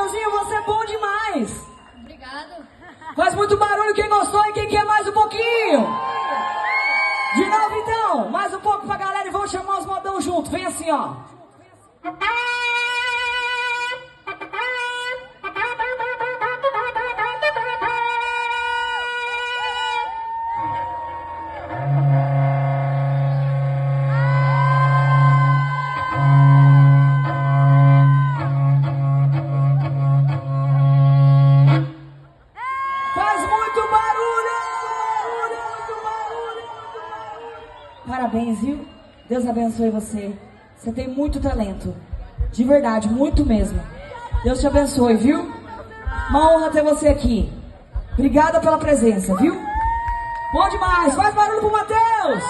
Mateuzinho, você é bom demais. Obrigada. Faz muito barulho quem gostou e quem quer mais um pouquinho. De novo então, mais um pouco pra galera e vamos chamar os modão junto. Vem assim, ó. Parabéns, viu? Deus abençoe você. Você tem muito talento. De verdade, muito mesmo. Deus te abençoe, viu? Uma honra ter você aqui. Obrigada pela presença, viu? Bom demais. Faz barulho pro Matheus.